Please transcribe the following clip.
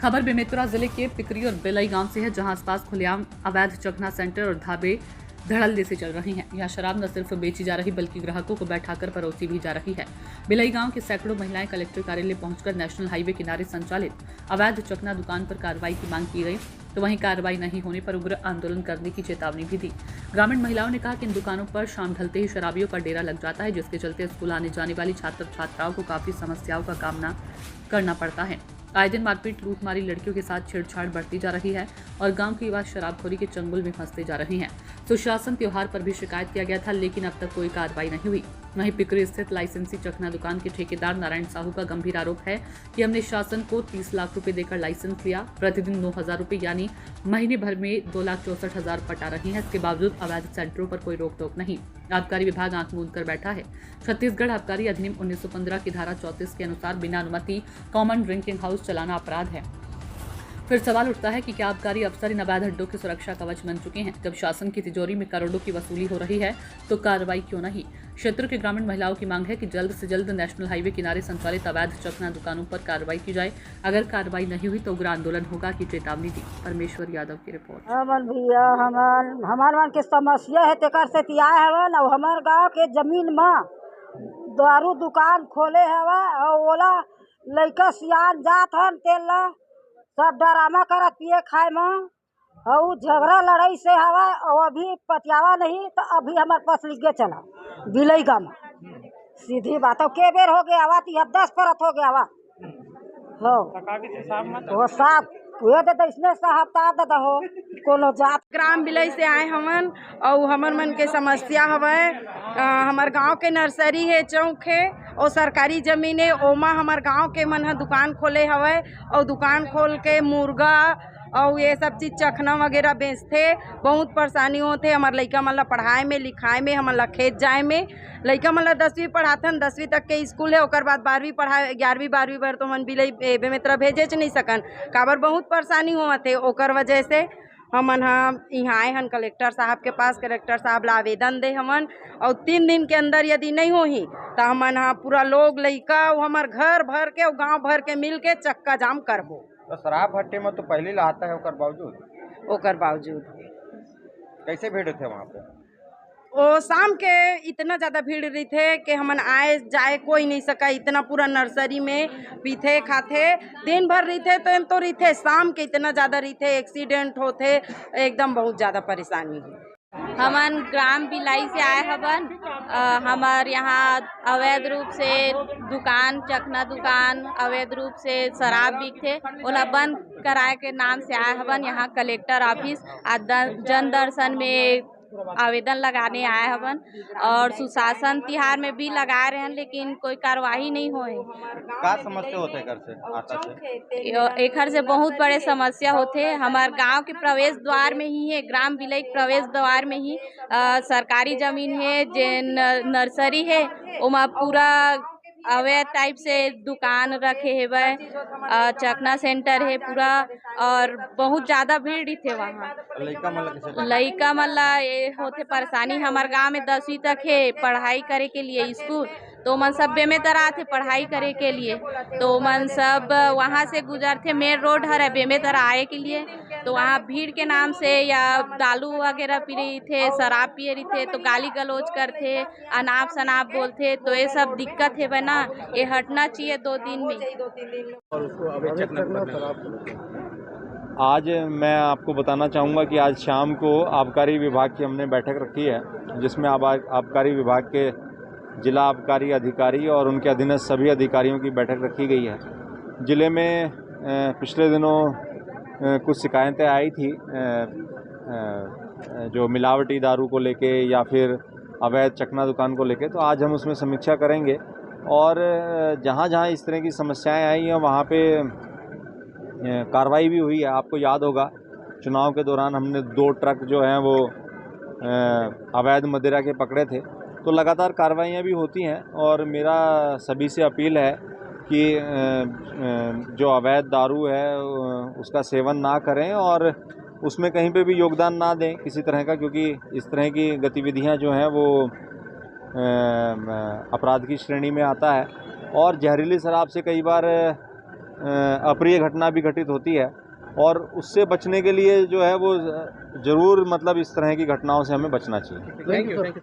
खबर बेमेतरा जिले के पिकरी और बेलई गांव से है, जहां आसपास खुलेआम अवैध चखना सेंटर और ढाबे धड़ल्ले से चल रही हैं। यहां शराब न सिर्फ बेची जा रही बल्कि ग्राहकों को बैठाकर परोसी भी जा रही है। बेलई गांव की सैकड़ों महिलाएं कलेक्टर कार्यालय पहुंचकर नेशनल हाईवे किनारे संचालित अवैध चखना दुकान पर कार्रवाई की मांग की गई, तो वहीं कार्रवाई नहीं होने पर उग्र आंदोलन करने की चेतावनी भी दी। ग्रामीण महिलाओं ने कहा कि इन दुकानों पर शाम ढलते ही शराबियों का डेरा लग जाता है, जिसके चलते स्कूल आने जाने वाली छात्र छात्राओं को काफी समस्याओं का सामना करना पड़ता है। आए दिन मारपीट, लूटमारी, लड़कियों के साथ छेड़छाड़ बढ़ती जा रही है और गांव के युवा शराबखोरी के चंगुल में फंसते जा रहे हैं। सुशासन त्योहार पर भी शिकायत किया गया था, लेकिन अब तक कोई कार्रवाई नहीं हुई। वहीं पिकरी स्थित लाइसेंसी चखना दुकान के ठेकेदार नारायण साहू का गंभीर आरोप है कि हमने शासन को 30 लाख रुपए देकर लाइसेंस लिया, प्रतिदिन 9,000 रुपए यानी महीने भर में 2,64,000 पटा रही है। इसके बावजूद अवैध सेंटरों पर कोई रोक टोक नहीं। आबकारी विभाग आंख मूंद कर बैठा है। छत्तीसगढ़ आबकारी अधिनियम 1915 की धारा 34 के अनुसार बिना अनुमति कॉमन ड्रिंकिंग हाउस चलाना अपराध है। फिर सवाल उठता है कि क्या आबकारी अफसर इन अवैध अड्डों की सुरक्षा कवच बन चुके हैं? जब शासन की तिजोरी में करोड़ों की वसूली हो रही है तो कार्रवाई क्यों नहीं? क्षेत्र के ग्रामीण महिलाओं की मांग है कि जल्द से जल्द नेशनल हाईवे किनारे संचालित अवैध चखना दुकानों पर कार्रवाई की जाए। अगर कार्रवाई नहीं हुई तो उग्र आंदोलन होगा की चेतावनी दी। परमेश्वर यादव की रिपोर्ट। हमन भैया हमार मन के समस्या है तेकर से तिया हवन और हमार गांव के जमीन में दारू दुकान खोले हवा और ओला लइका सियान जात हन तेल ला सब डरामा करत पिए खाए में और झगड़ा लड़ाई से हवा और अभी पतियावा नहीं तो अभी हमार पास लिखे चला बिलई गाँव में सीधी बात के बेर हो गया आवा 10 परत हो गया आवा हो साहब हुए तो इसने साहब दादा हो कोनो जात ग्राम बिलई से आए हमन और हमर मन के समस्या हवय। हमार गांव के नर्सरी है, चौक है और सरकारी जमीन है, ओमा हमार गांव के मन ह दुकान खोले हवय और दुकान खोल के मुर्गा और ये सब चीज़ चखना वगैरह बेचते। बहुत परेशानी होते हमारे लइका मन ला पढ़ाए में लिखाए में, हमन ला खेत जाए में। लइका मन ला 10वीं पढ़ाथन, 10वीं तक के स्कूल है, ओकर बाद 12वीं पढ़ाए 11वीं 12वीं बर तो मन बिलई बेमेतरा भेजे नहीं सकन, काबर बहुत परेशानी होते। ओकर वजह से हमन यहाँ आए हन कलेक्टर साहब के पास। कलेक्टर साहब ला आवेदन दे हमन और 3 दिन के अंदर यदि नहीं होही तो हमन पूरा लोग लइका हमार घर भर के और गाँव भर के मिल के चक्का जाम करबो। तो शराब भट्टे में तो पहले लाता है, ओकर बावजूद कैसे भीड़ थे वहाँ पे? ओ शाम के इतना ज़्यादा भीड़ रही थे कि हमन आए जाए कोई नहीं सका। इतना पूरा नर्सरी में पीते खाते दिन भर रही थे तो रही थे, शाम के इतना ज़्यादा रही थे, एक्सीडेंट होते, एकदम बहुत ज़्यादा परेशानी है। हमन ग्राम बिलाई से आए हवन। हमार यहाँ अवैध रूप से दुकान चखना दुकान अवैध रूप से शराब बिकते, ओला बंद कराए के नाम से आए हवन यहाँ कलेक्टर ऑफिस। जन दर्शन में आवेदन लगाने आए हवन और सुशासन तिहार में भी लगा रहे हैं, लेकिन कोई कार्रवाई नहीं होए। का समस्या होते है घर से आता से? एक से बहुत बड़े समस्या होते। हमारे गांव के प्रवेश द्वार में ही है, ग्राम बिलई प्रवेश द्वार में ही सरकारी जमीन है, जे नर्सरी है, ओमा पूरा अवैध टाइप से दुकान रखे है, चखना सेंटर है पूरा और बहुत ज़्यादा भीड़ थे वहाँ। लइका मल्ला ये होते परेशानी। हमारे गांव में 10वीं तक है पढ़ाई करे के लिए स्कूल, तो मन सब बेमेतरा आते पढ़ाई करे के लिए, तो मन सब वहाँ से गुजरते। मेन रोड है बेमेतरा आए के लिए, तो वहाँ भीड़ के नाम से या दारू वगैरह पी रही थे, शराब पी रही थे, तो गाली गलौज करते, अनाप शनाप बोलते, तो ये सब दिक्कत है बना। ये हटना चाहिए 2 दिन में। आज मैं आपको बताना चाहूँगा कि आज शाम को आबकारी विभाग की हमने बैठक रखी है, जिसमें आबकारी विभाग के जिला आबकारी अधिकारी और उनके अधीनस्थ सभी अधिकारियों की बैठक रखी गई है। ज़िले में पिछले दिनों कुछ शिकायतें आई थी जो मिलावटी दारू को लेके या फिर अवैध चखना दुकान को लेके, तो आज हम उसमें समीक्षा करेंगे और जहाँ जहाँ इस तरह की समस्याएं आई हैं वहाँ पे कार्रवाई भी हुई है। आपको याद होगा चुनाव के दौरान हमने 2 ट्रक जो हैं वो अवैध मदिरा के पकड़े थे, तो लगातार कार्रवाइयाँ भी होती हैं और मेरा सभी से अपील है कि जो अवैध दारू है उसका सेवन ना करें और उसमें कहीं पे भी योगदान ना दें किसी तरह का, क्योंकि इस तरह की गतिविधियां जो हैं वो अपराध की श्रेणी में आता है। और जहरीली शराब से कई बार अप्रिय घटना भी घटित होती है, और उससे बचने के लिए जो है वो ज़रूर मतलब इस तरह की घटनाओं से हमें बचना चाहिए। Thank you.